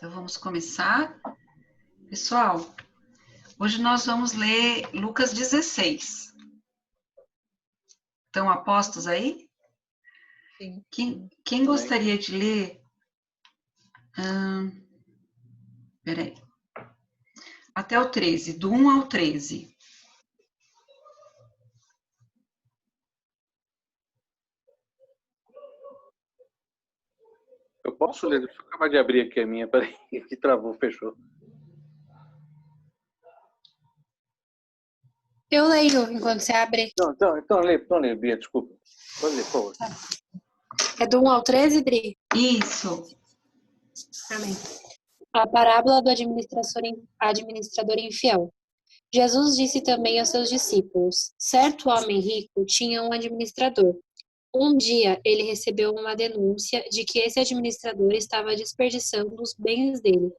Então, vamos começar. Pessoal, hoje nós vamos ler Lucas 16. Estão apostos aí? Sim. Quem gostaria de ler? Peraí. Até o 13, do 1 ao 13. Eu posso ler? Deixa eu acabar de abrir aqui a minha. Peraí, que travou, fechou. Eu leio enquanto você abre. Então lê, Bia, desculpa. Pode ler, por favor. É do 1 ao 13, Dri? Isso. Amém. A parábola do administrador infiel. Jesus disse também aos seus discípulos: certo homem rico tinha um administrador. Um dia ele recebeu uma denúncia de que esse administrador estava desperdiçando os bens dele.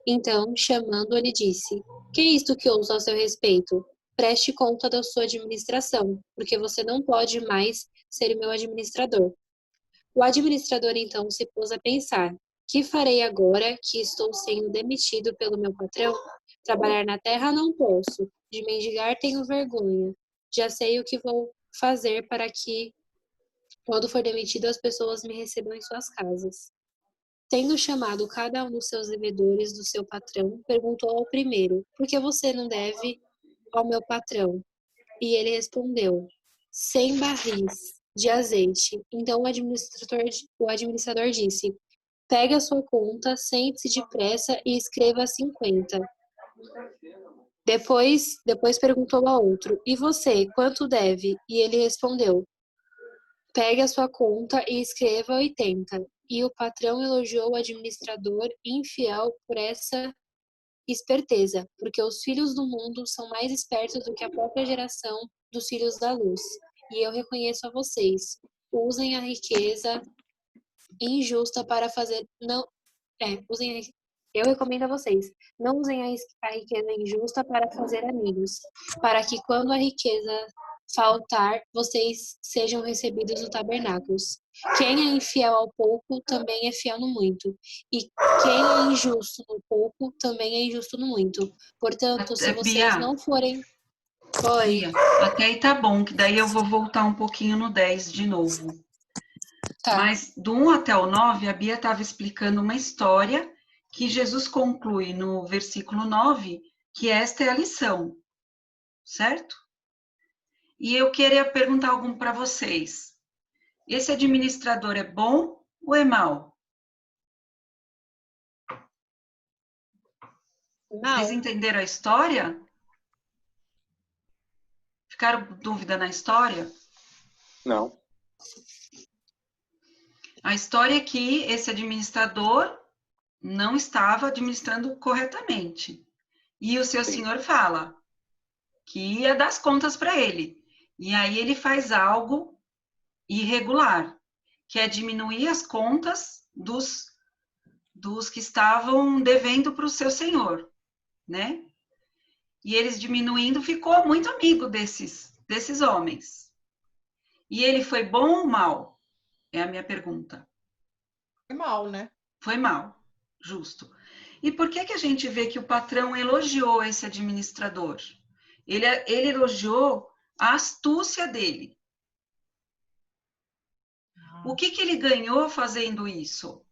Então, chamando-lhe, disse: que é isto que ouço ao seu respeito? Preste conta da sua administração, porque você não pode mais ser o meu administrador. O administrador então se pôs a pensar: que farei agora que estou sendo demitido pelo meu patrão? Trabalhar na terra não posso, de mendigar tenho vergonha. Já sei o que vou fazer para que, quando for demitido, as pessoas me recebam em suas casas. Tendo chamado cada um dos seus devedores do seu patrão, perguntou ao primeiro: por que você não deve ao meu patrão? E ele respondeu: 100 barris de azeite. Então o administrador disse: pegue a sua conta, sente-se depressa e escreva 50. Depois perguntou a outro: e você, quanto deve? E ele respondeu: pegue a sua conta e escreva 80. E o patrão elogiou o administrador infiel por essa esperteza, porque os filhos do mundo são mais espertos do que a própria geração dos filhos da luz. E eu reconheço a vocês: usem a riqueza injusta para fazer eu recomendo a vocês: não usem a riqueza injusta para fazer amigos, para que quando a riqueza faltar, vocês sejam recebidos no tabernáculo. Quem é infiel ao pouco, também é fiel no muito. E quem é injusto no pouco, também é injusto no muito. Portanto, se vocês Bia, não forem... Bia, até aí tá bom, que daí eu vou voltar um pouquinho no 10 de novo. Tá. Mas do 1 até o 9, a Bia estava explicando uma história que Jesus conclui no versículo 9, que esta é a lição, certo? E eu queria perguntar algo para vocês. Esse administrador é bom ou é mau? Não. Vocês entenderam a história? Ficaram com dúvida na história? Não. A história é que esse administrador não estava administrando corretamente. E o seu senhor fala que ia dar as contas para ele. E aí ele faz algo irregular, que é diminuir as contas dos que estavam devendo para o seu senhor, né? E eles diminuindo, ficou muito amigo desses homens. E ele foi bom ou mal? É a minha pergunta. Foi mal, né? Foi mal, justo. E por que a gente vê que o patrão elogiou esse administrador? Ele elogiou a astúcia dele. O que ele ganhou fazendo isso?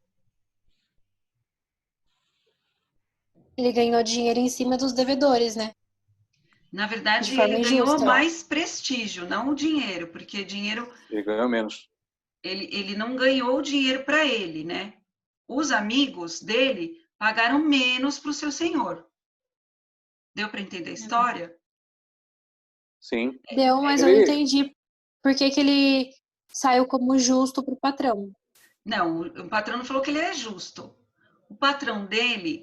Ele ganhou dinheiro em cima dos devedores, né? Na verdade, De forma ele ganhou injusta. mais prestígio, não o dinheiro, porque dinheiro... Ele ganhou menos. Ele não ganhou o dinheiro para ele, né? Os amigos dele pagaram menos para o seu senhor. Deu para entender a história? Sim. Deu, mas eu não entendi por que ele saiu como justo pro patrão. Não, o patrão não falou que ele é justo. O patrão dele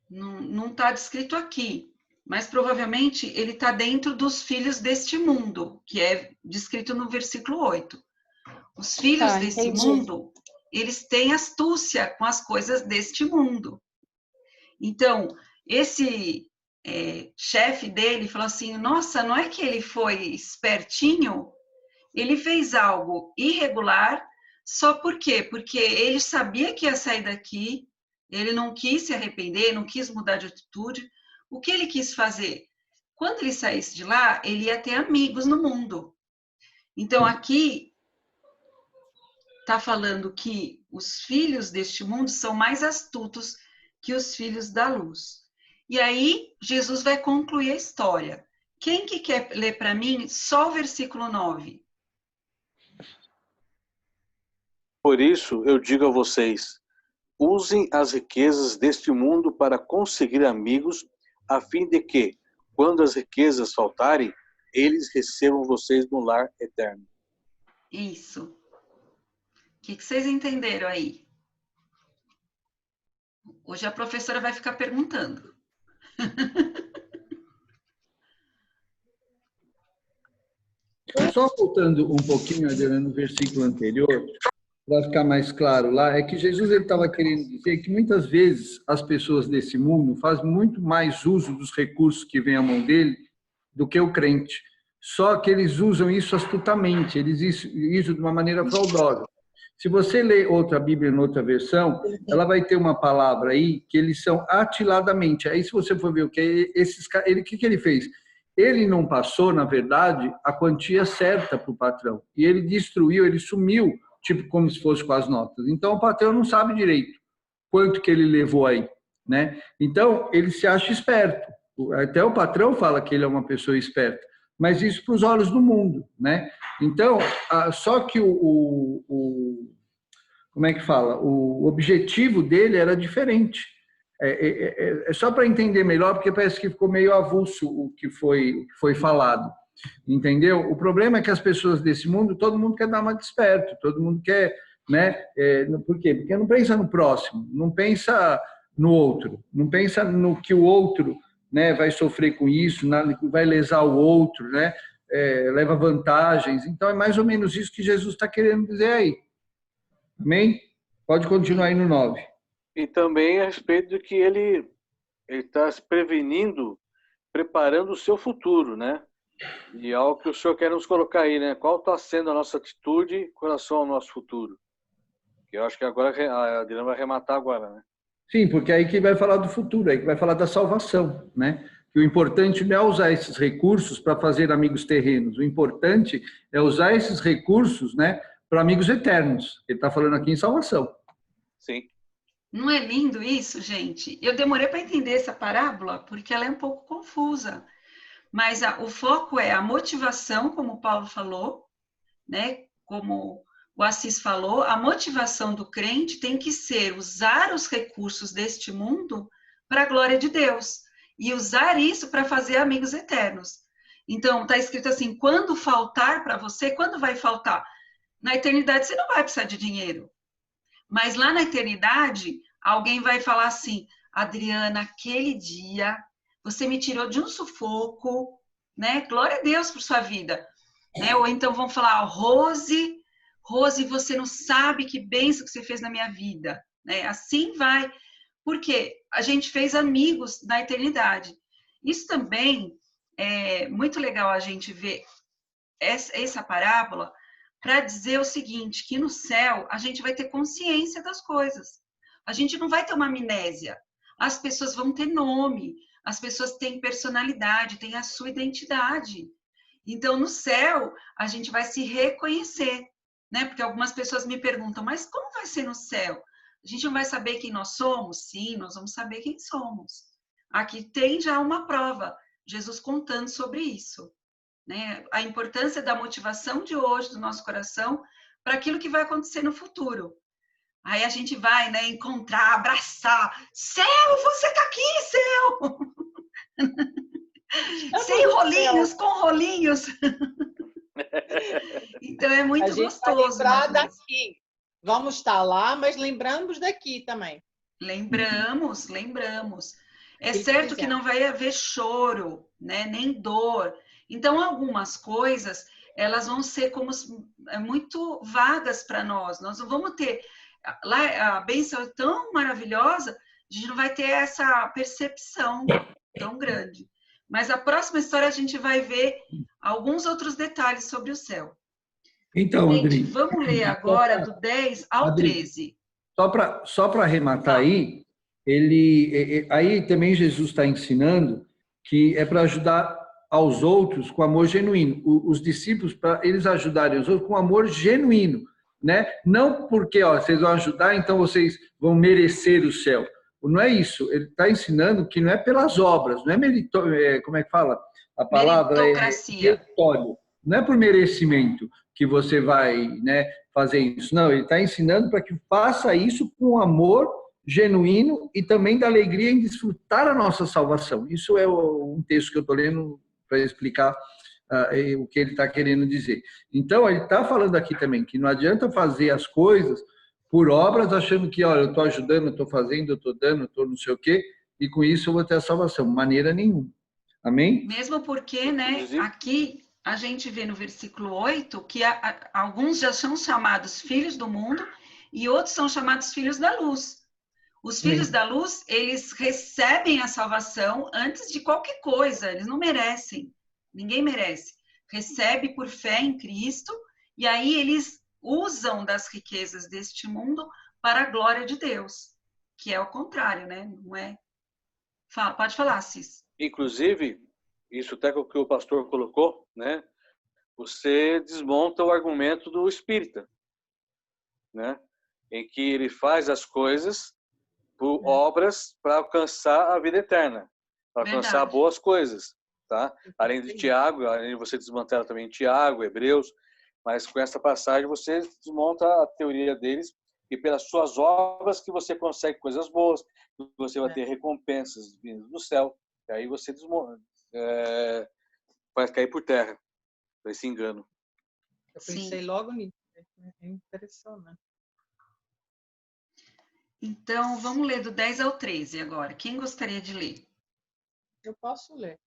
não está descrito aqui, mas provavelmente ele está dentro dos filhos deste mundo, que é descrito no versículo 8. Os filhos desse mundo, eles têm astúcia com as coisas deste mundo. Então, esse chefe dele falou assim, nossa, não é que ele foi espertinho? Ele fez algo irregular, só por quê? Porque ele sabia que ia sair daqui Ele não quis se arrepender, não quis mudar de atitude. O que ele quis fazer? Quando ele saísse de lá, ele ia ter amigos no mundo. Então, aqui está falando que os filhos deste mundo são mais astutos que os filhos da luz. E aí, Jesus vai concluir a história. Quem que quer ler para mim só o versículo 9? Por isso, eu digo a vocês, usem as riquezas deste mundo para conseguir amigos, a fim de que, quando as riquezas faltarem, eles recebam vocês no lar eterno. Isso. O que vocês entenderam aí? Hoje a professora vai ficar perguntando. Só voltando um pouquinho, Adriana, no versículo anterior, para ficar mais claro lá, é que Jesus estava querendo dizer que muitas vezes as pessoas desse mundo fazem muito mais uso dos recursos que vêm à mão dele do que o crente. Só que eles usam isso astutamente, eles usam de uma maneira fraudosa. Se você ler outra Bíblia em outra versão, ela vai ter uma palavra aí que eles são atiladamente. Aí se você for ver o que que ele fez? Ele não passou, na verdade, a quantia certa para o patrão. E ele destruiu, ele sumiu, tipo como se fosse com as notas. Então o patrão não sabe direito quanto que ele levou aí, né? Então ele se acha esperto. Até o patrão fala que ele é uma pessoa esperta. Mas isso para os olhos do mundo, né? Então, só que como é que fala? O objetivo dele era diferente. É só para entender melhor, porque parece que ficou meio avulso o que foi falado, entendeu? O problema é que as pessoas desse mundo, todo mundo quer dar uma de esperto, todo mundo quer, né? Por quê? Porque não pensa no próximo, não pensa no outro, não pensa no que o outro, né, vai sofrer com isso, vai lesar o outro, né, leva vantagens. Então, é mais ou menos isso que Jesus está querendo dizer aí. Amém? Pode continuar aí no 9. E também a respeito de que ele está se prevenindo, preparando o seu futuro, né? E é algo que o senhor quer nos colocar aí, né? Qual está sendo a nossa atitude com relação ao nosso futuro? Que eu acho que agora a Adriana vai arrematar agora, né? Sim, porque aí que vai falar do futuro, aí que vai falar da salvação, né? Que o importante não é usar esses recursos para fazer amigos terrenos, o importante é usar esses recursos, né, para amigos eternos. Ele está falando aqui em salvação. Sim. Não é lindo isso, gente? Eu demorei para entender essa parábola porque ela é um pouco confusa. Mas o foco é a motivação, como o Paulo falou, né? Como o Assis falou, a motivação do crente tem que ser usar os recursos deste mundo para a glória de Deus e usar isso para fazer amigos eternos. Então, está escrito assim, quando faltar para você, quando vai faltar? Na eternidade você não vai precisar de dinheiro. Mas lá na eternidade, alguém vai falar assim, Adriana, aquele dia você me tirou de um sufoco, né? Glória a Deus por sua vida. Né? Ou então vão falar, Rose, você não sabe que bênção que você fez na minha vida. Né? Assim vai, porque a gente fez amigos na eternidade. Isso também é muito legal a gente ver essa parábola para dizer o seguinte, que no céu a gente vai ter consciência das coisas. A gente não vai ter uma amnésia. As pessoas vão ter nome, as pessoas têm personalidade, têm a sua identidade. Então, no céu, a gente vai se reconhecer, né? Porque algumas pessoas me perguntam, mas como vai ser no céu? A gente não vai saber quem nós somos? Sim, nós vamos saber quem somos. Aqui tem já uma prova, Jesus contando sobre isso. Né? A importância da motivação de hoje, do nosso coração, para aquilo que vai acontecer no futuro. Aí a gente vai, né, encontrar, abraçar. Céu, você está aqui, céu! Sem rolinhos, com rolinhos. Então é muito gostoso. Vai lembrar daqui. Vamos estar lá, mas lembramos daqui também. Lembramos. É certo que não vai haver choro, né, nem dor. Então, algumas coisas, elas vão ser como muito vagas para nós. Nós não vamos ter... Lá, a bênção é tão maravilhosa, a gente não vai ter essa percepção tão grande. Mas a próxima história a gente vai ver alguns outros detalhes sobre o céu. Então, Adri, vamos ler agora do 10 ao 13. Só para arrematar aí, aí também Jesus está ensinando que é para ajudar aos outros com amor genuíno. Os discípulos, para eles ajudarem os outros com amor genuíno, né? Não porque vocês vão ajudar, então vocês vão merecer o céu. Não é isso. Ele está ensinando que não é pelas obras, não é meritório, como é que fala? A palavra meritocracia. meritório. Não é por merecimento que você vai, né, fazer isso. Não, ele está ensinando para que faça isso com amor genuíno e também da alegria em desfrutar a nossa salvação. Isso é um texto que eu estou lendo para explicar o que ele está querendo dizer. Então, ele está falando aqui também que não adianta fazer as coisas por obras, achando que, olha, eu estou ajudando, eu estou fazendo, eu estou dando, eu estou não sei o quê, e com isso eu vou ter a salvação. Maneira nenhuma. Amém? Mesmo porque, né, aqui a gente vê no versículo 8 que alguns já são chamados filhos do mundo e outros são chamados filhos da luz. Os filhos da luz, eles recebem a salvação antes de qualquer coisa, eles não merecem, ninguém merece. Recebe por fé em Cristo e aí eles usam das riquezas deste mundo para a glória de Deus, que é o contrário, né? Não é? Pode falar, Cis. Inclusive, isso até que o pastor colocou, né? Você desmonta o argumento do espírita, né? Em que ele faz as coisas por obras para alcançar a vida eterna, para alcançar boas coisas, tá? Além de Tiago, além de você desmantelar também Tiago, Hebreus, mas com essa passagem você desmonta a teoria deles e pelas suas obras que você consegue coisas boas, que você vai ter recompensas vindas do céu, e aí você desmonta, vai cair por terra, por esse engano. Eu pensei logo nisso, é interessante. Então, vamos ler do 10 ao 13 agora. Quem gostaria de ler? Eu posso ler.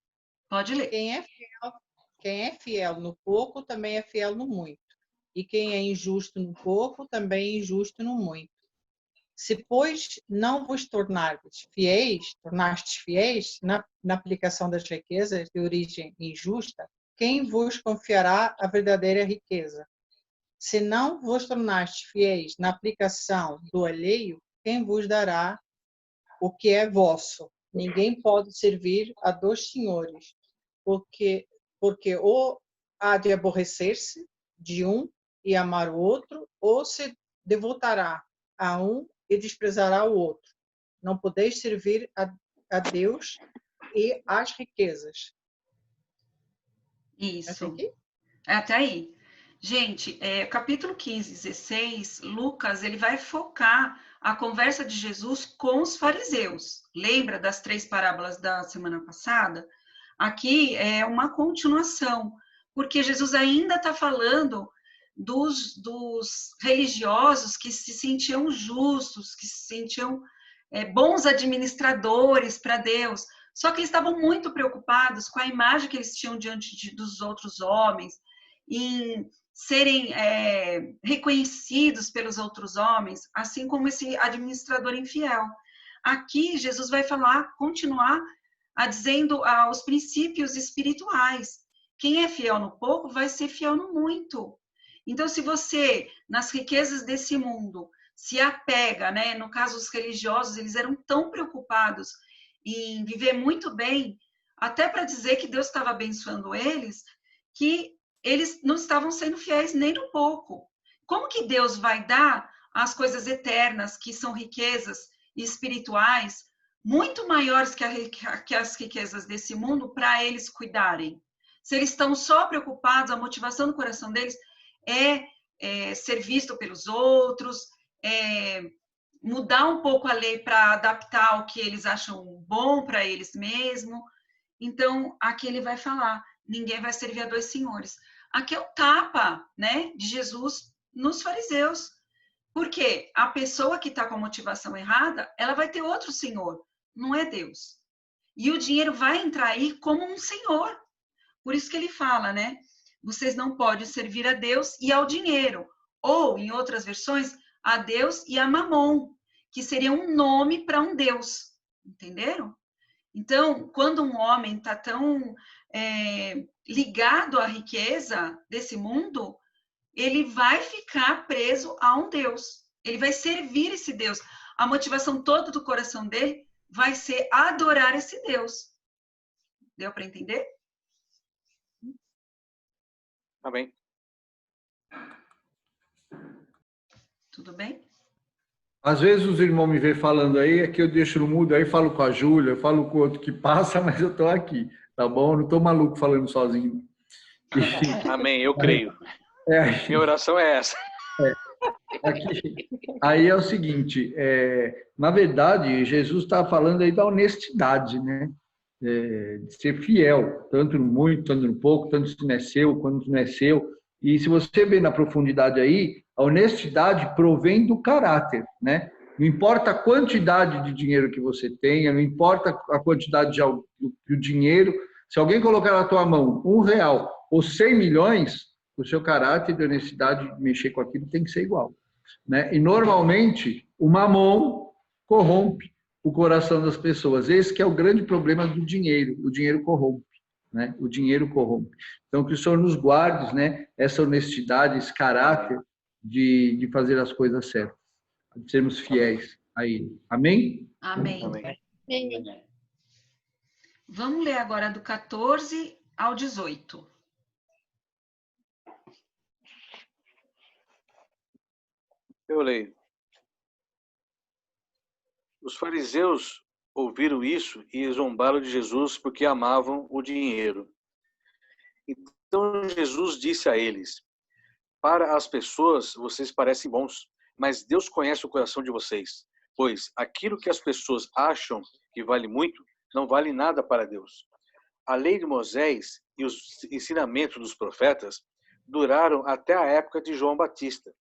Pode ler. Quem é fiel no pouco, também é fiel no muito. E quem é injusto no pouco, também é injusto no muito. Se, pois, não vos tornastes fiéis na aplicação das riquezas de origem injusta, quem vos confiará a verdadeira riqueza? Se não vos tornastes fiéis na aplicação do alheio, quem vos dará o que é vosso? Ninguém pode servir a dois senhores, porque ou há de aborrecer-se de um e amar o outro, ou se devotará a um e desprezará o outro. Não podeis servir a Deus e às riquezas. Isso. Até aí. Gente, capítulo 15, 16, Lucas, ele vai focar a conversa de Jesus com os fariseus. Lembra das 3 parábolas da semana passada? Aqui é uma continuação, porque Jesus ainda está falando dos religiosos que se sentiam justos, que se sentiam bons administradores para Deus, só que eles estavam muito preocupados com a imagem que eles tinham diante dos outros homens, em serem reconhecidos pelos outros homens, assim como esse administrador infiel. Aqui, Jesus vai continuar dizendo aos princípios espirituais. Quem é fiel no pouco vai ser fiel no muito. Então, se você, nas riquezas desse mundo, se apega, né? No caso, os religiosos, eles eram tão preocupados em viver muito bem, até para dizer que Deus estava abençoando eles, que eles não estavam sendo fiéis nem no pouco. Como que Deus vai dar as coisas eternas, que são riquezas espirituais, muito maiores que as riquezas desse mundo, para eles cuidarem? Se eles estão só preocupados, a motivação do coração deles é ser visto pelos outros, mudar um pouco a lei para adaptar ao que eles acham bom para eles mesmos. Então, aqui ele vai falar, ninguém vai servir a dois senhores. Aqui é o tapa, né, de Jesus nos fariseus. Porque a pessoa que está com a motivação errada, ela vai ter outro senhor, não é Deus. E o dinheiro vai entrar aí como um senhor. Por isso que ele fala, né? Vocês não podem servir a Deus e ao dinheiro. Ou, em outras versões, a Deus e a Mamon, que seria um nome para um Deus. Entenderam? Então, quando um homem está tão ligado à riqueza desse mundo, ele vai ficar preso a um Deus. Ele vai servir esse Deus. a motivação toda do coração dele vai ser adorar esse Deus. Deu para entender? Amém. Tudo bem? Às vezes os irmãos me veem falando aí, aqui eu deixo no mudo, aí falo com a Júlia, eu falo com o outro que passa, mas eu estou aqui, tá bom? Não estou maluco falando sozinho. Amém, eu creio. Minha oração é essa. Aqui, aí é o seguinte, na verdade, Jesus está falando aí da honestidade, né? De ser fiel, tanto no muito, tanto no pouco, tanto se não é seu, quanto não é seu. E se você vê na profundidade aí, a honestidade provém do caráter, né? Não importa a quantidade de dinheiro que você tenha, não importa a quantidade do dinheiro, se alguém colocar na tua mão R$1 ou 100 milhões, o seu caráter de honestidade de mexer com aquilo tem que ser igual, né? E normalmente o mamon corrompe o coração das pessoas. Esse que é o grande problema do dinheiro. O dinheiro corrompe, né? O dinheiro corrompe. Então que o Senhor nos guarde, né? Essa honestidade, esse caráter de fazer as coisas certas, de sermos fiéis a Ele. Amém? Amém. Amém. Vamos ler agora do 14 ao 18. Eu leio. Os fariseus ouviram isso e zombaram de Jesus porque amavam o dinheiro. Então Jesus disse a eles: para as pessoas vocês parecem bons, mas Deus conhece o coração de vocês, pois aquilo que as pessoas acham que vale muito, não vale nada para Deus. A lei de Moisés e os ensinamentos dos profetas duraram até a época de João Batista.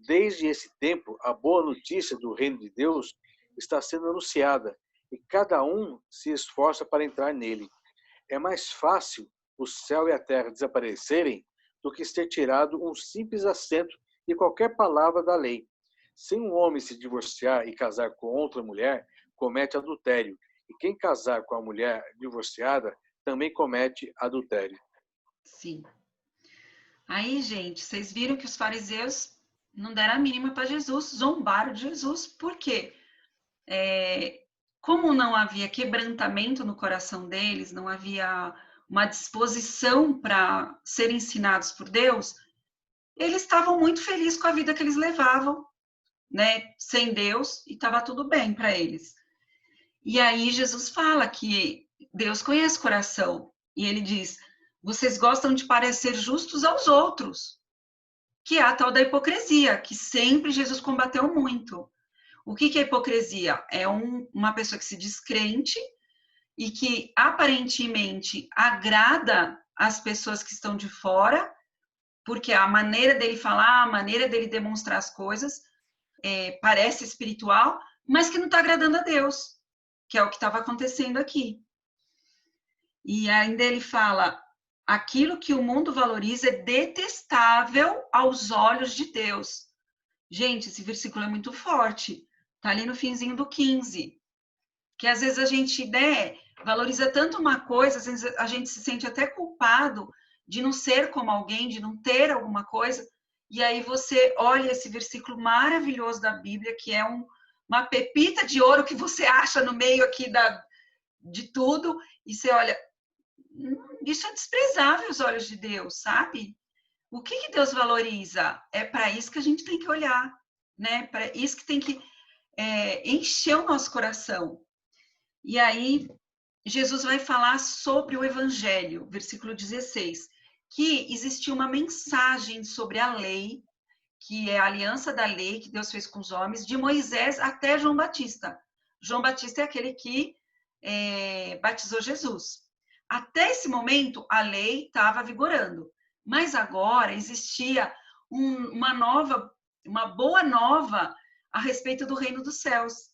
Desde esse tempo, a boa notícia do reino de Deus está sendo anunciada e cada um se esforça para entrar nele. É mais fácil o céu e a terra desaparecerem do que ser tirado um simples acento de qualquer palavra da lei. Se um homem se divorciar e casar com outra mulher, comete adultério. E quem casar com a mulher divorciada também comete adultério. Sim. Aí, gente, vocês viram que os fariseus não deram a mínima para Jesus, zombaram de Jesus. Por quê? Como não havia quebrantamento no coração deles, não havia uma disposição para serem ensinados por Deus, eles estavam muito felizes com a vida que eles levavam, né, sem Deus, e estava tudo bem para eles. E aí Jesus fala que Deus conhece o coração, e ele diz: vocês gostam de parecer justos aos outros, que é a tal da hipocrisia, que sempre Jesus combateu muito. O que é hipocrisia? É uma pessoa que se diz crente e que aparentemente agrada as pessoas que estão de fora, porque a maneira dele falar, a maneira dele demonstrar as coisas parece espiritual, mas que não está agradando a Deus, que é o que estava acontecendo aqui. E ainda ele fala: aquilo que o mundo valoriza é detestável aos olhos de Deus. Gente, esse versículo é muito forte. Está ali no finzinho do 15. Que às vezes a gente, né, valoriza tanto uma coisa, às vezes a gente se sente até culpado de não ser como alguém, de não ter alguma coisa. E aí você olha esse versículo maravilhoso da Bíblia, que é uma pepita de ouro que você acha no meio aqui de tudo, e você olha, isso é desprezável aos olhos de Deus, sabe? O que Deus valoriza? É para isso que a gente tem que olhar, né? Para isso que tem que encher o nosso coração. E aí, Jesus vai falar sobre o Evangelho, versículo 16, que existia uma mensagem sobre a lei, que é a aliança da lei que Deus fez com os homens, de Moisés até João Batista. João Batista é aquele que batizou Jesus. Até esse momento, a lei estava vigorando, mas agora existia uma boa nova a respeito do reino dos céus,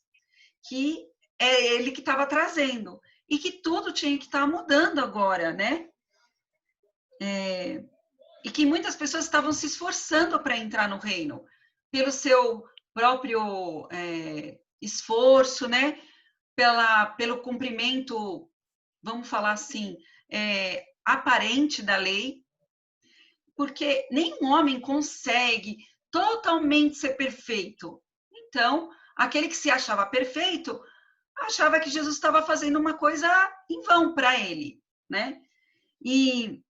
que é ele que estava trazendo, e que tudo tinha que estar mudando agora, né? E que muitas pessoas estavam se esforçando para entrar no reino, pelo seu próprio esforço, né? Pelo cumprimento, vamos falar assim, aparente da lei, porque nenhum homem consegue totalmente ser perfeito. Então, aquele que se achava perfeito, achava que Jesus estava fazendo uma coisa em vão para ele, né? E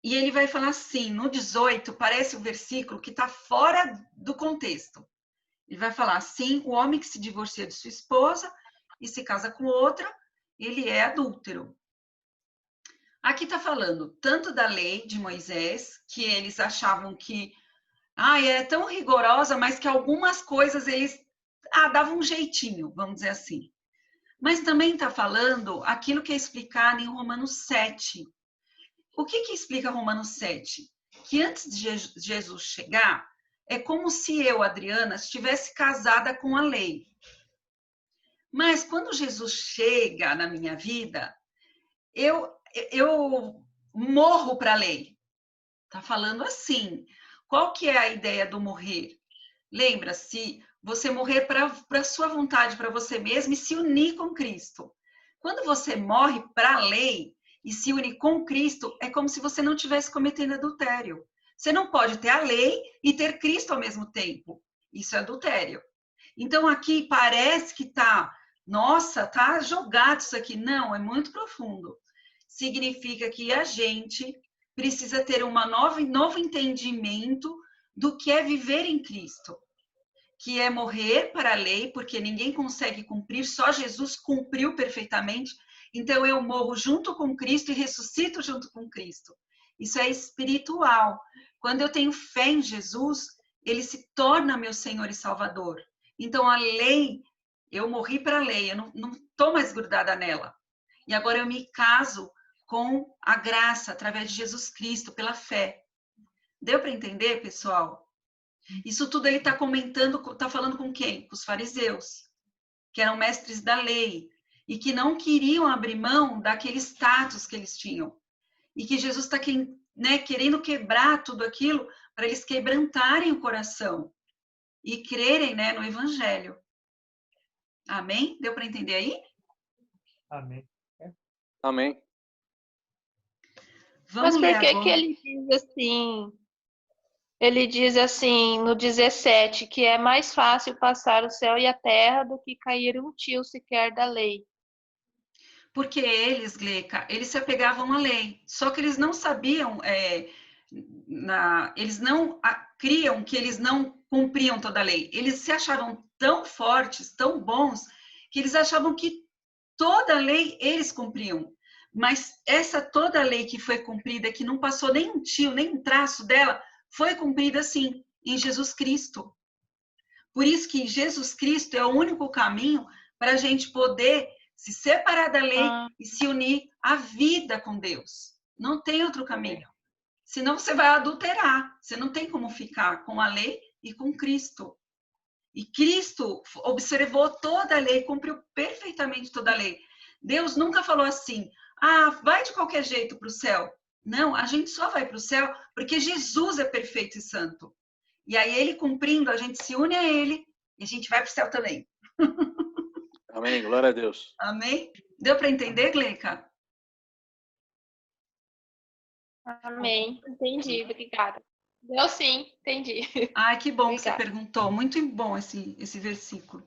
ele vai falar assim, no 18, parece um versículo que está fora do contexto. Ele vai falar assim, o homem que se divorcia de sua esposa e se casa com outra, ele é adúltero. Aqui está falando tanto da lei de Moisés, que eles achavam que é tão rigorosa, mas que algumas coisas eles davam um jeitinho, vamos dizer assim. Mas também está falando aquilo que é explicado em Romanos 7. O que explica Romanos 7? Que antes de Jesus chegar, é como se eu, Adriana, estivesse casada com a lei. Mas quando Jesus chega na minha vida, eu morro para a lei. Está falando assim. Qual que é a ideia do morrer? Lembra-se, você morrer para a sua vontade, para você mesmo e se unir com Cristo. Quando você morre para a lei e se une com Cristo, é como se você não estivesse cometendo adultério. Você não pode ter a lei e ter Cristo ao mesmo tempo. Isso é adultério. Então, aqui parece que nossa, tá jogado isso aqui. Não, é muito profundo. Significa que a gente precisa ter um novo entendimento do que é viver em Cristo, que é morrer para a lei, porque ninguém consegue cumprir, só Jesus cumpriu perfeitamente. Então, eu morro junto com Cristo e ressuscito junto com Cristo. Isso é espiritual. Quando eu tenho fé em Jesus, ele se torna meu Senhor e Salvador. Então, a lei, eu morri para a lei, eu não estou mais grudada nela. E agora eu me caso com a graça, através de Jesus Cristo, pela fé. Deu para entender, pessoal? Isso tudo ele está comentando, está falando com quem? Com os fariseus, que eram mestres da lei e que não queriam abrir mão daquele status que eles tinham. E que Jesus está querendo quebrar tudo aquilo para eles quebrantarem o coração e crerem, no Evangelho. Amém? Deu para entender aí? Amém. Amém. Mas por que ele diz assim? Ele diz assim no 17 que é mais fácil passar o céu e a terra do que cair um tio sequer da lei. Porque eles, Gleica, eles se apegavam à lei, só que eles não sabiam, eles não criam que eles não cumpriam toda a lei. Eles se achavam tão fortes, tão bons, que eles achavam que toda a lei eles cumpriam. Mas essa toda a lei que foi cumprida, que não passou nem um tio, nem um traço dela, foi cumprida sim, em Jesus Cristo. Por isso que Jesus Cristo é o único caminho para a gente poder se separar da lei e se unir à vida com Deus. Não tem outro caminho. Senão você vai adulterar. Você não tem como ficar com a lei e com Cristo. E Cristo observou toda a lei, cumpriu perfeitamente toda a lei. Deus nunca falou assim, vai de qualquer jeito para o céu. Não, a gente só vai para o céu porque Jesus é perfeito e santo. E aí ele cumprindo, a gente se une a ele e a gente vai para o céu também. Amém, glória a Deus. Amém? Deu para entender, Gleica? Amém, entendi, obrigada. Deu sim, entendi. Que bom Obrigada. que você perguntou. Muito bom esse versículo.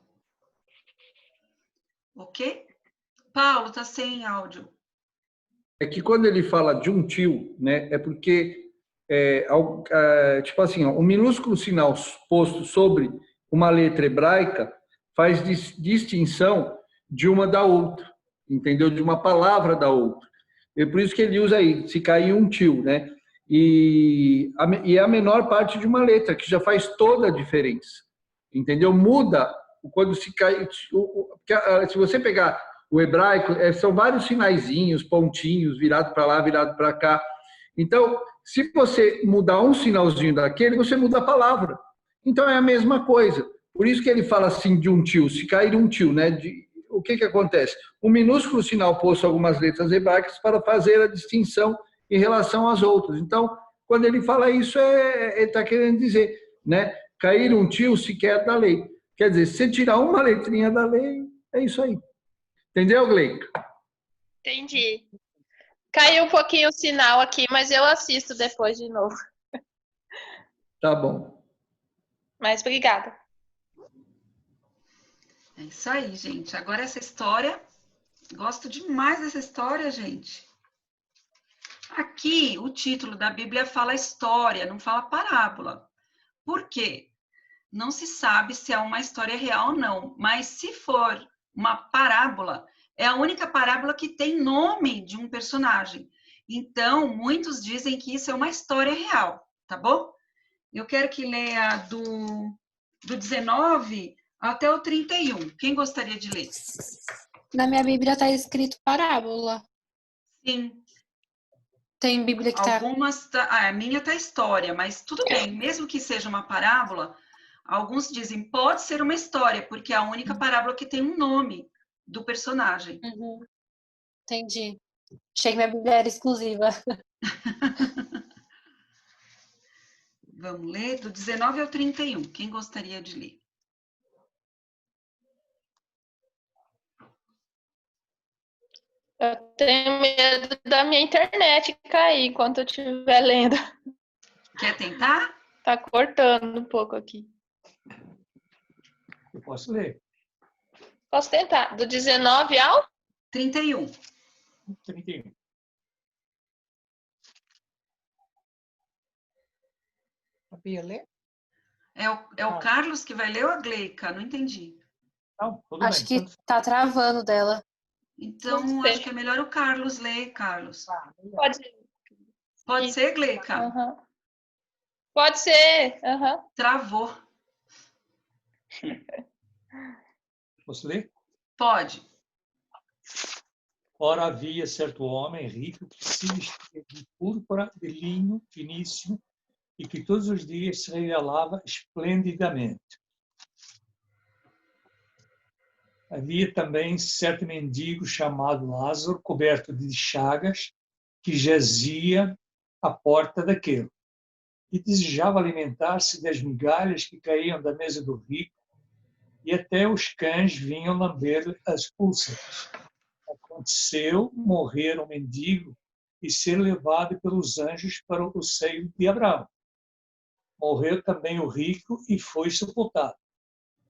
Ok? Paulo, tá sem áudio. É que quando ele fala de um tio, né, é porque, tipo assim, um minúsculo sinal posto sobre uma letra hebraica faz distinção de uma da outra, entendeu? De uma palavra da outra. É por isso que ele usa aí, se cair um tio, né? E é a menor parte de uma letra, que já faz toda a diferença, entendeu? Muda quando se cai. Se você pegar o hebraico, são vários sinaizinhos, pontinhos, virado para lá, virado para cá. Então, se você mudar um sinalzinho daquele, você muda a palavra. Então, é a mesma coisa. Por isso que ele fala assim de um tio, se cair um tio, né? O que acontece? Um minúsculo sinal posto algumas letras hebraicas para fazer a distinção em relação às outras. Então, quando ele fala isso, ele está querendo dizer, né? Cair um tio sequer da lei. Quer dizer, se tirar uma letrinha da lei, é isso aí. Entendeu, Gleica? Entendi. Caiu um pouquinho o sinal aqui, mas eu assisto depois de novo. Tá bom. Mas obrigada. É isso aí, gente. Agora essa história, gosto demais dessa história, gente. Aqui, o título da Bíblia fala história, não fala parábola. Por quê? Não se sabe se é uma história real ou não, mas se for uma parábola, é a única parábola que tem nome de um personagem. Então, muitos dizem que isso é uma história real, tá bom? Eu quero que leia do 19 até o 31. Quem gostaria de ler? Na minha Bíblia está escrito parábola. Sim. Tem Bíblia que tá... Algumas... a minha tá história, mas tudo bem. Mesmo que seja uma parábola, alguns dizem pode ser uma história, porque é a única parábola que tem um nome do personagem. Uhum. Entendi. Achei que minha Bíblia era exclusiva. Vamos ler do 19 ao 31. Quem gostaria de ler? Eu tenho medo da minha internet cair enquanto eu estiver lendo. Quer tentar? Tá cortando um pouco aqui. Eu posso ler? Posso tentar. Do 19 ao? 31. 31. A Bia lê? É o Carlos que vai ler ou a Gleica? Não entendi. Não, tudo Acho bem. que tá travando dela. Então, Não sei. acho que é melhor o Carlos ler, Carlos. Pode. Pode ser, Gleica? Uhum. Pode ser. Uhum. Travou. Posso ler? Pode. Ora, havia certo homem rico que se vestia de púrpura, de linho finíssimo e que todos os dias se regalava esplendidamente. Havia também certo mendigo chamado Lázaro, coberto de chagas, que jazia à porta daquele e desejava alimentar-se das migalhas que caíam da mesa do rico, e até os cães vinham lamber as úlceras. Aconteceu morrer um mendigo e ser levado pelos anjos para o seio de Abraão. Morreu também o rico e foi sepultado.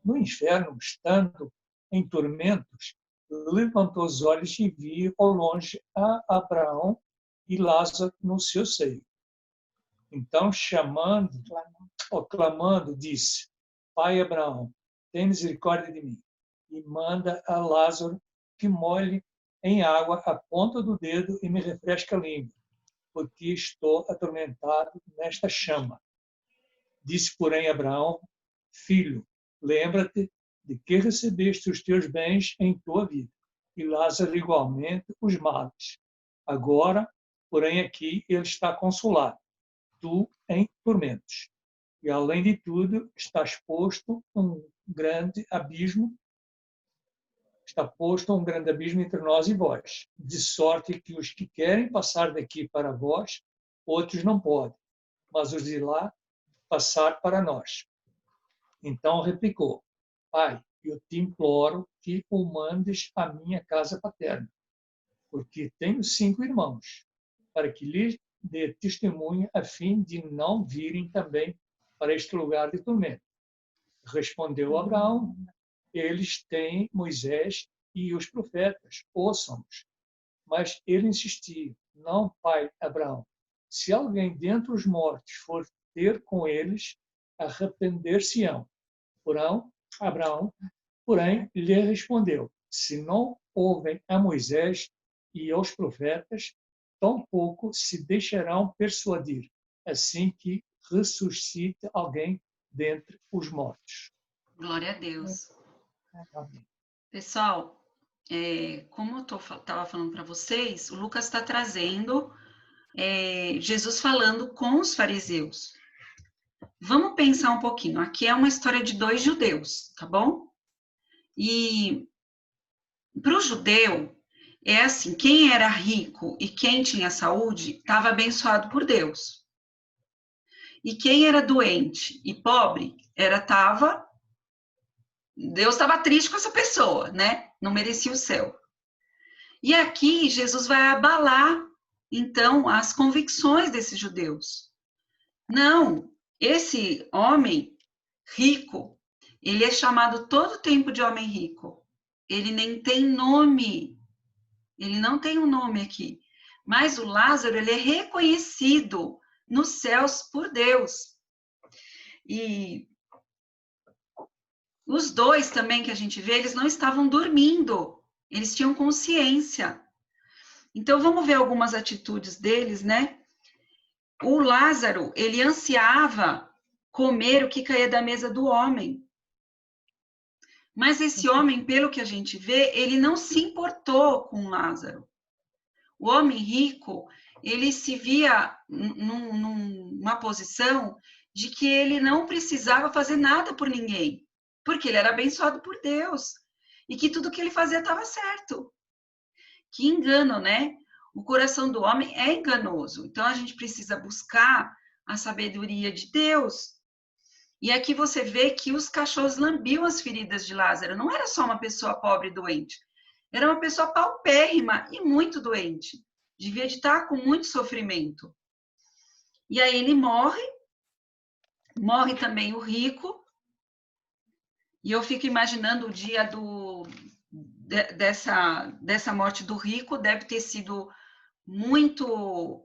No inferno, estando em tormentos, levantou os olhos e viu ao longe a Abraão e Lázaro no seu seio. Então, clamando, disse: Pai Abraão, tem misericórdia de mim, e manda a Lázaro que molhe em água a ponta do dedo e me refresque a língua, porque estou atormentado nesta chama. Disse, porém, Abraão: Filho, lembra-te de que recebeste os teus bens em tua vida, e Lázaro igualmente os males. Agora, porém, aqui ele está consolado, tu em tormentos. E, além de tudo, está posto um grande abismo entre nós e vós, de sorte que os que querem passar daqui para vós, outros não podem, mas os de lá passar para nós. Então replicou: Pai, eu te imploro que o mandes à minha casa paterna, porque tenho 5 irmãos, para que lhes dê testemunha a fim de não virem também para este lugar de tormento. Respondeu Abraão: eles têm Moisés e os profetas, ouçam-nos. Mas ele insistia: não, pai Abraão, se alguém dentre os mortos for ter com eles, arrepender-se-ão. Abraão, porém, lhe respondeu: se não ouvem a Moisés e aos profetas, tampouco se deixarão persuadir, assim que ressuscite alguém dentre os mortos. Glória a Deus. Amém. Pessoal, como eu estava falando para vocês, o Lucas está trazendo Jesus falando com os fariseus. Vamos pensar um pouquinho. Aqui é uma história de 2 judeus, tá bom? E para o judeu, é assim, quem era rico e quem tinha saúde estava abençoado por Deus. E quem era doente e pobre, Deus estava triste com essa pessoa, né? Não merecia o céu. E aqui Jesus vai abalar, então, as convicções desses judeus. Não, esse homem rico, Ele é chamado todo o tempo de homem rico. Ele nem tem nome. Ele não tem um nome aqui. Mas o Lázaro, ele é reconhecido nos céus por Deus. E os dois também que a gente vê, eles não estavam dormindo. Eles tinham consciência. Então, vamos ver algumas atitudes deles, né? O Lázaro, ele ansiava comer o que caía da mesa do homem. Mas esse homem, pelo que a gente vê, ele não se importou com Lázaro. O homem rico, ele se via numa posição de que ele não precisava fazer nada por ninguém, porque ele era abençoado por Deus e que tudo que ele fazia estava certo. Que engano, né? O coração do homem é enganoso. Então, a gente precisa buscar a sabedoria de Deus. E aqui você vê que os cachorros lambiam as feridas de Lázaro. Não era só uma pessoa pobre e doente. Era uma pessoa paupérrima e muito doente. Devia de estar com muito sofrimento. E aí ele morre. Morre também o rico. E eu fico imaginando o dia dessa morte do rico. Deve ter sido muito,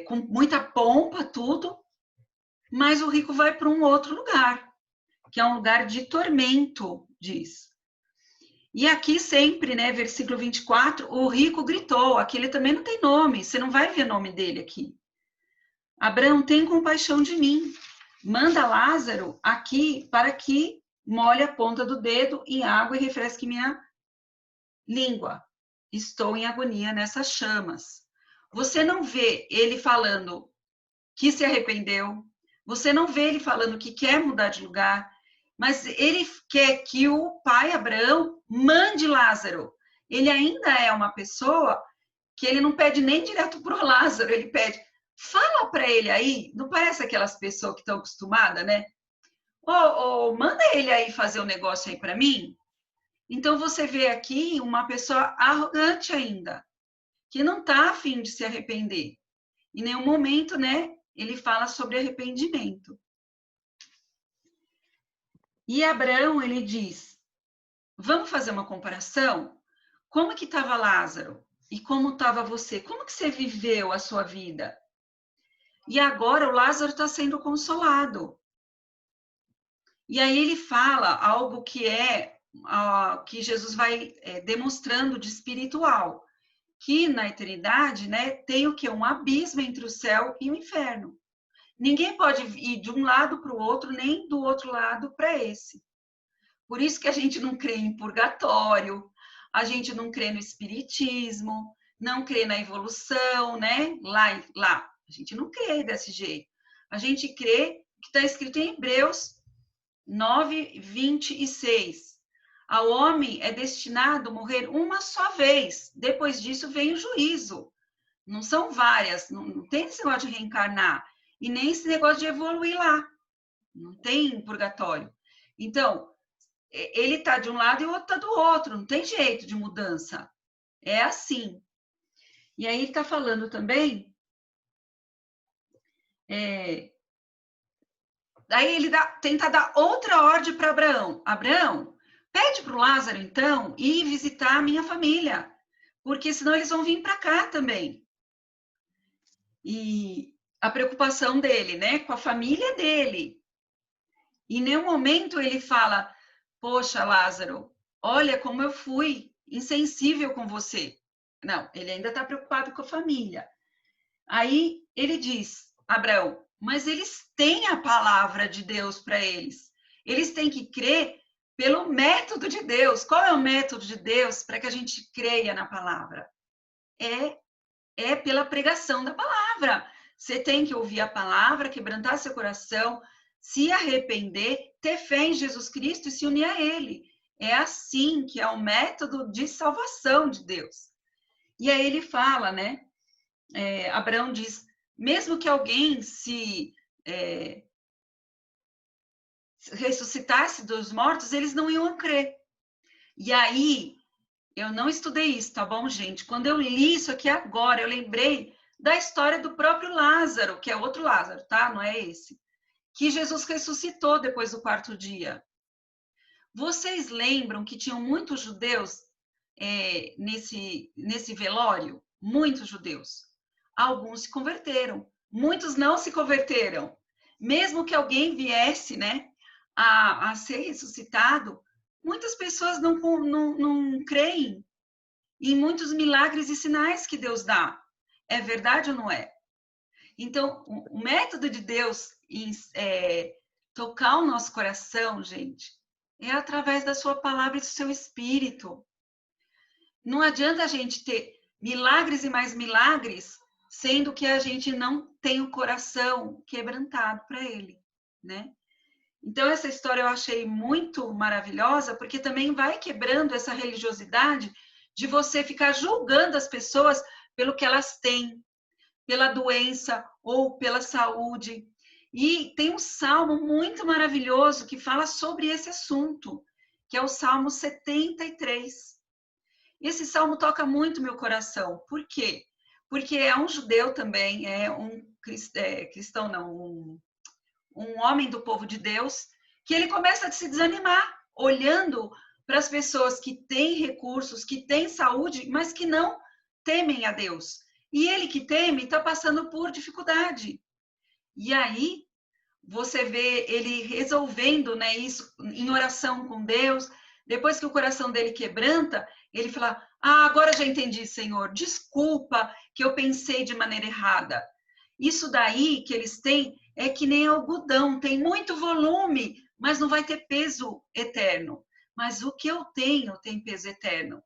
com muita pompa, tudo. Mas o rico vai para um outro lugar, que é um lugar de tormento, diz. E aqui sempre, né, versículo 24, o rico gritou, aqui ele também não tem nome, você não vai ver o nome dele aqui. Abraão, tem compaixão de mim, manda Lázaro aqui para que molhe a ponta do dedo em água e refresque minha língua. Estou em agonia nessas chamas. Você não vê ele falando que se arrependeu, você não vê ele falando que quer mudar de lugar, mas ele quer que o pai Abraão mande Lázaro. Ele ainda é uma pessoa que ele não pede nem direto para o Lázaro, ele pede, fala para ele aí, não parece aquelas pessoas que estão acostumadas, né? Manda ele aí fazer um negócio aí para mim. Então você vê aqui uma pessoa arrogante ainda, que não está a fim de se arrepender. Em nenhum momento, né, ele fala sobre arrependimento. E Abraão, ele diz, vamos fazer uma comparação? Como que estava Lázaro? E como estava você? Como que você viveu a sua vida? E agora o Lázaro está sendo consolado. E aí ele fala algo que que Jesus vai demonstrando de espiritual. Que na eternidade, né, tem o quê? Um abismo entre o céu e o inferno. Ninguém pode ir de um lado para o outro, nem do outro lado para esse. Por isso que a gente não crê em purgatório, a gente não crê no espiritismo, não crê na evolução, né? Lá, a gente não crê desse jeito. A gente crê que está escrito em Hebreus 9, 26. Ao homem é destinado a morrer uma só vez. Depois disso vem o juízo. Não são várias, não tem esse negócio de reencarnar. E nem esse negócio de evoluir lá. Não tem purgatório. Então, ele está de um lado e o outro está do outro. Não tem jeito de mudança. É assim. E aí ele está falando também... Daí ele tenta dar outra ordem para Abraão. Abraão, pede para o Lázaro, então, ir visitar a minha família, porque senão eles vão vir para cá também. E a preocupação dele, né, com a família dele. E em nenhum momento ele fala, poxa, Lázaro, olha como eu fui insensível com você. Não, ele ainda está preocupado com a família. Aí ele diz, Abraão, mas eles têm a palavra de Deus para eles. Eles têm que crer pelo método de Deus. Qual é o método de Deus para que a gente creia na palavra? É pela pregação da palavra. Você tem que ouvir a palavra, quebrantar seu coração, se arrepender, ter fé em Jesus Cristo e se unir a Ele. É assim que é o método de salvação de Deus. E aí ele fala, né? Abraão diz, mesmo que alguém se ressuscitasse dos mortos, eles não iam crer. E aí, eu não estudei isso, tá bom, gente? Quando eu li isso aqui agora, eu lembrei da história do próprio Lázaro, que é outro Lázaro, tá? Não é esse. Que Jesus ressuscitou depois do 4º dia. Vocês lembram que tinham muitos judeus nesse velório? Muitos judeus. Alguns se converteram, muitos não se converteram. Mesmo que alguém viesse, né, a ser ressuscitado, muitas pessoas não creem em muitos milagres e sinais que Deus dá. É verdade ou não é? Então, o método de Deus em tocar o nosso coração, gente, é através da sua palavra e do seu espírito. Não adianta a gente ter milagres e mais milagres, sendo que a gente não tem o coração quebrantado para ele, né? Então, essa história eu achei muito maravilhosa, porque também vai quebrando essa religiosidade de você ficar julgando as pessoas pelo que elas têm, pela doença ou pela saúde. E tem um salmo muito maravilhoso que fala sobre esse assunto, que é o Salmo 73. Esse salmo toca muito meu coração. Por quê? Porque é um judeu também, é um cristão, não, um homem do povo de Deus, que ele começa a se desanimar, olhando para as pessoas que têm recursos, que têm saúde, mas que não temem a Deus. E ele que teme está passando por dificuldade. E aí você vê ele resolvendo, né, isso em oração com Deus. Depois que o coração dele quebranta, ele fala: agora já entendi, Senhor, desculpa que eu pensei de maneira errada. Isso daí que eles têm é que nem algodão, tem muito volume, mas não vai ter peso eterno. Mas o que eu tenho tem peso eterno.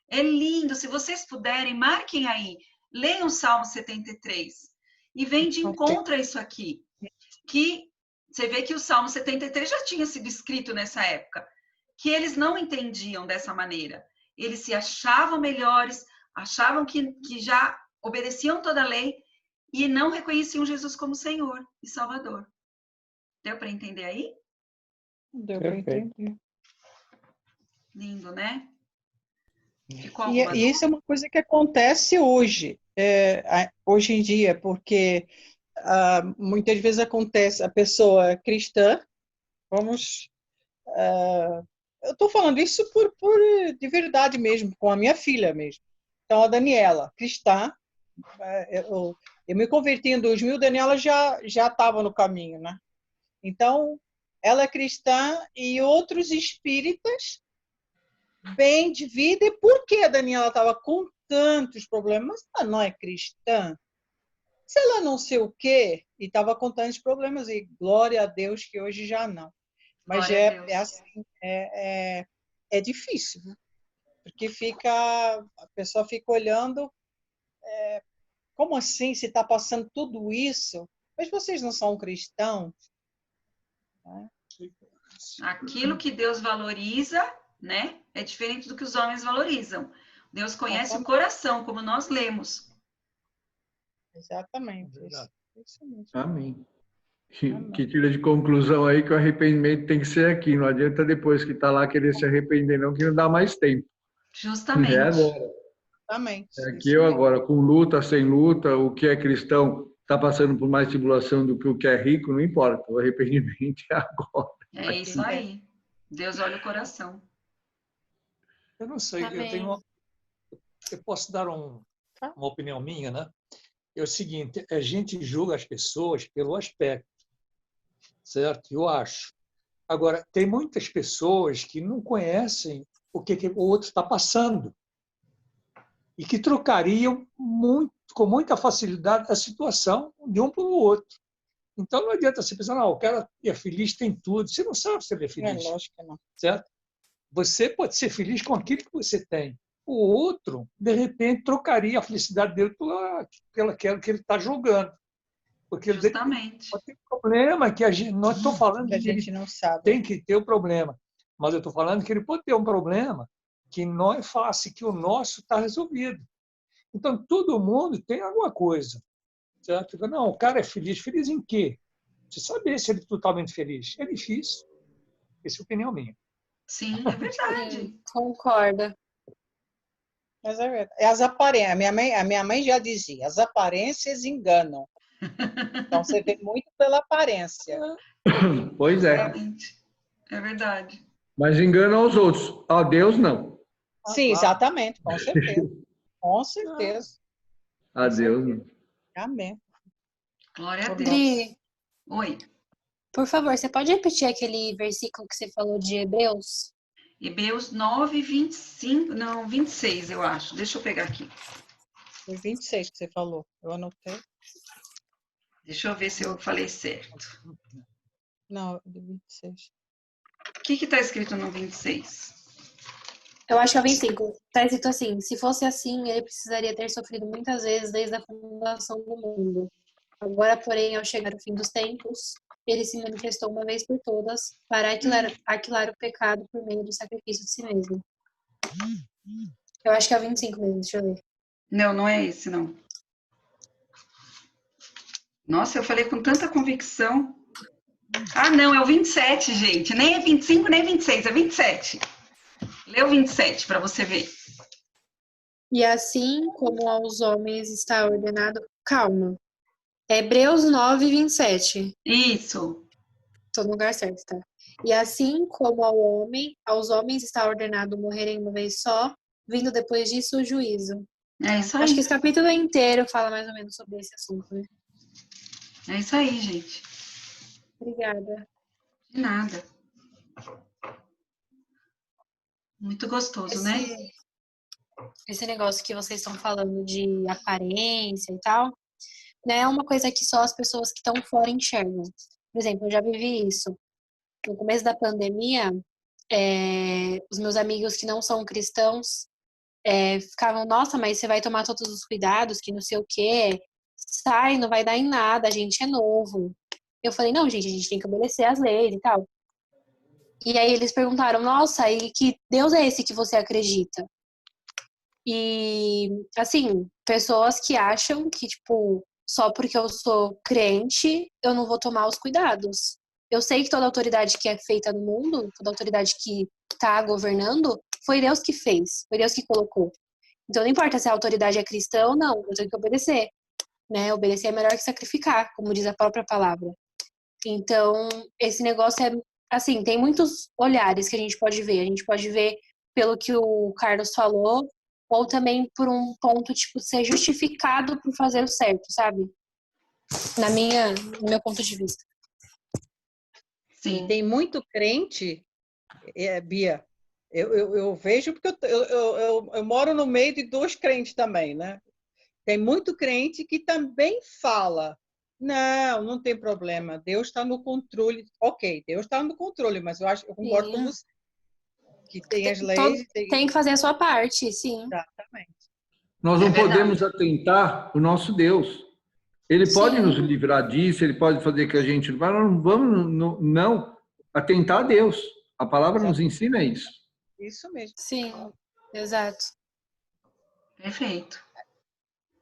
É lindo, se vocês puderem, marquem aí, leiam o Salmo 73 e vem de encontro a isso aqui, que você vê que o Salmo 73 já tinha sido escrito nessa época, que eles não entendiam dessa maneira. Eles se achavam melhores, achavam que já obedeciam toda a lei e não reconheciam Jesus como Senhor e Salvador. Deu para entender aí? Deu para entender. Lindo, né? E isso é uma coisa que acontece hoje, hoje em dia, porque muitas vezes acontece, a pessoa cristã, eu estou falando isso de verdade mesmo, com a minha filha mesmo. Então, a Daniela, cristã, eu me converti em 2000, a Daniela já estava no caminho, né? Então, ela é cristã e outros espíritas bem de vida. E por que a Daniela estava com tantos problemas? Ela não é cristã. Se ela não sei o quê, e estava com tantos problemas, e glória a Deus que hoje já não. Mas assim, é difícil, porque a pessoa fica olhando, como assim, se está passando tudo isso? Mas vocês não são cristãos? Aquilo que Deus valoriza, né, é diferente do que os homens valorizam. Deus conhece o coração, como nós lemos. Exatamente. Isso mesmo. Amém. Que tira de conclusão aí que o arrependimento tem que ser aqui. Não adianta depois que está lá querer se arrepender, não, que não dá mais tempo. Justamente. É agora. Exatamente. É aqui ou agora, com luta, sem luta, o que é cristão está passando por mais tribulação do que o que é rico, não importa. O arrependimento é agora. É isso aí. Deus olha o coração. Eu não sei, eu posso dar uma opinião minha, né? É o seguinte, a gente julga as pessoas pelo aspecto, certo? Eu acho. Agora, tem muitas pessoas que não conhecem o que o outro está passando e que trocariam com muita facilidade a situação de um para o outro. Então, não adianta você pensar, não, o cara é feliz, tem tudo. Você não sabe se ele é feliz. Lógico que não. Certo? Você pode ser feliz com aquilo que você tem. O outro, de repente, trocaria a felicidade dele pela que ele está julgando. Porque justamente. Pode ter um problema que a gente... Não estou falando que a gente não sabe. Tem que ter o problema. Mas eu estou falando que ele pode ter um problema que não é fácil, que o nosso está resolvido. Então, todo mundo tem alguma coisa. Certo? Não, o cara é feliz. Feliz em quê? Você saber se ele é totalmente feliz. É difícil. Essa é a opinião minha. Sim, é verdade. Sim, concordo. Mas é verdade. As aparências. A minha mãe já dizia, as aparências enganam. Então, você vê muito pela aparência. Pois é. É verdade. Mas engana aos outros. A Deus, não. Sim, exatamente, com certeza. Com certeza. A Deus, não. Amém. Glória a Deus. Adri, Oi. por favor, você pode repetir aquele versículo que você falou de Hebreus? Hebreus 9, 25, não, 26, eu acho. Deixa eu pegar aqui. Foi 26 que você falou. Eu anotei. Deixa eu ver se eu falei certo. Não, de 26. O que está escrito no 26? Eu acho que é o 25. Tá escrito assim: se fosse assim, ele precisaria ter sofrido muitas vezes desde a fundação do mundo. Agora, porém, ao chegar o fim dos tempos, ele se manifestou uma vez por todas para aquilar o pecado por meio do sacrifício de si mesmo. Eu acho que é o 25 mesmo, deixa eu ver. Não, não é esse, não. Nossa, eu falei com tanta convicção. Ah, não, é o 27, gente. Nem é 25, nem é 26, é 27. Lê o 27 para você ver. E assim como aos homens está ordenado... Calma. Hebreus 9, 27. Isso. Tô no lugar certo, tá? E assim como aos homens está ordenado morrerem uma vez só, vindo depois disso o juízo. É isso Acho que aí. esse capítulo inteiro fala mais ou menos sobre esse assunto, né? É isso aí, gente. Obrigada. De nada. Muito gostoso, né? Esse negócio que vocês estão falando de aparência e tal, né? É uma coisa que só as pessoas que estão fora enxergam. Por exemplo, eu já vivi isso. No começo da pandemia, os meus amigos que não são cristãos ficavam, nossa, mas você vai tomar todos os cuidados, que não sei o quê. Sai, não vai dar em nada, a gente é novo. Eu falei, não, gente, a gente tem que obedecer às leis e tal. E aí eles perguntaram, nossa, e que Deus é esse que você acredita? E, assim, pessoas que acham que, tipo, só porque eu sou crente, eu não vou tomar os cuidados. Eu sei que toda autoridade que é feita no mundo, toda autoridade que tá governando, foi Deus que fez, foi Deus que colocou. Então, não importa se a autoridade é cristã ou não, eu tenho que obedecer, né? Obedecer é melhor que sacrificar, como diz a própria palavra. Então, esse negócio é, assim, tem muitos olhares que a gente pode ver. A gente pode ver pelo que o Carlos falou, ou também por um ponto, tipo, ser justificado por fazer o certo, sabe? No meu ponto de vista. Sim. E tem muito crente, Bia, eu vejo porque eu moro no meio de dois crentes também, né? Tem muito crente que também fala, não tem problema, Deus está no controle. Ok, Deus está no controle, mas eu concordo com você. Que tem as leis... Tem que fazer a sua parte, sim. Exatamente. Nós não podemos atentar o nosso Deus. Ele pode nos livrar disso, ele pode fazer que a gente... Mas nós não vamos não atentar a Deus. A palavra nos ensina isso. Isso mesmo. Sim, exato. Perfeito.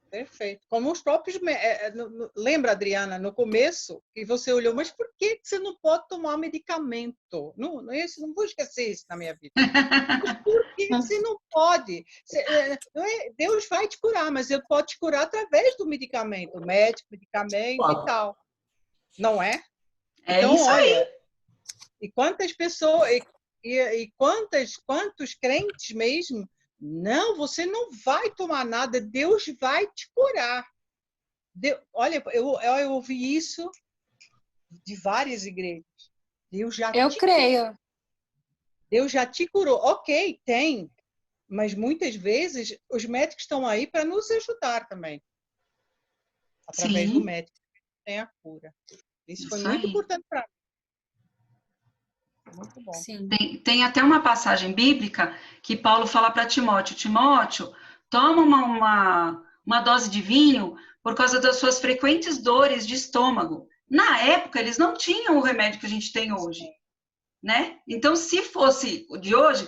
Perfeito. Como os próprios... Lembra, Adriana, no começo, que você olhou, mas por que você não pode tomar medicamento? Não vou esquecer isso na minha vida. Mas por que você não pode? Deus vai te curar, mas Ele pode te curar através do medicamento, médico, medicamento e tal. Não é? Então, isso olha, aí. e quantas pessoas... E quantos crentes mesmo... Não, você não vai tomar nada, Deus vai te curar. Olha, eu ouvi isso de várias igrejas. Eu creio. Deus já te curou. Ok, tem, mas muitas vezes os médicos estão aí para nos ajudar também. Através do médico tem a cura. Isso foi muito importante para mim. Muito bom. Sim. Tem até uma passagem bíblica que Paulo fala para Timóteo, Timóteo, toma uma dose de vinho por causa das suas frequentes dores de estômago. Na época, eles não tinham o remédio que a gente tem hoje, né? Então, se fosse o de hoje,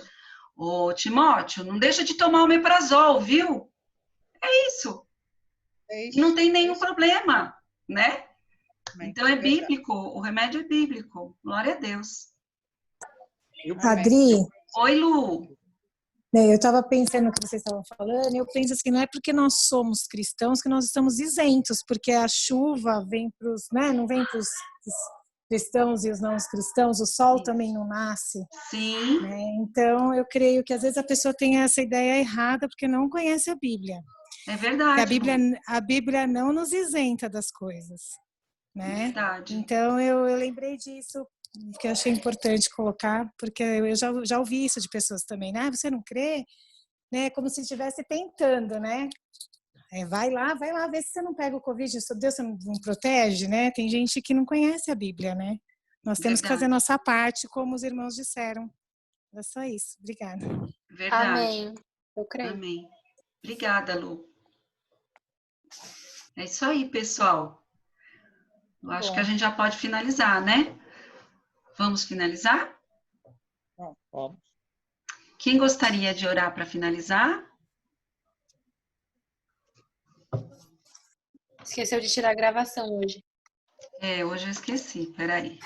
ô Timóteo, não deixa de tomar o omeprazol, viu? É isso. Não tem nenhum problema, né? Então, é bíblico, o remédio é bíblico. Glória a Deus. Adri, oi, Lu. Eu estava pensando no que vocês estavam falando, e eu penso assim, não é porque nós somos cristãos que nós estamos isentos, porque a chuva vem para os, né, não vem para os cristãos e os não cristãos, o sol Isso. também não nasce. Sim, Né? Então, eu creio que às vezes a pessoa tem essa ideia errada porque não conhece a Bíblia. é Porque verdade. Lu. a Bíblia não nos isenta das coisas. Né? Verdade. Então, eu lembrei disso, que eu achei importante colocar, porque eu já ouvi isso de pessoas também, né? Você não crê? Né? Como se estivesse tentando, né? Vai lá, vê se você não pega o Covid, Deus não protege, né? Tem gente que não conhece a Bíblia, né? Nós temos que fazer a Verdade. nossa parte, como os irmãos disseram. É só isso. Obrigada. Verdade. Amém. Eu creio. Amém. Obrigada, Lu. É isso aí, pessoal. Eu acho Bom. que a gente já pode finalizar, né? Vamos finalizar? Vamos. Quem gostaria de orar para finalizar? Esqueceu de tirar a gravação hoje. Hoje eu esqueci. Peraí.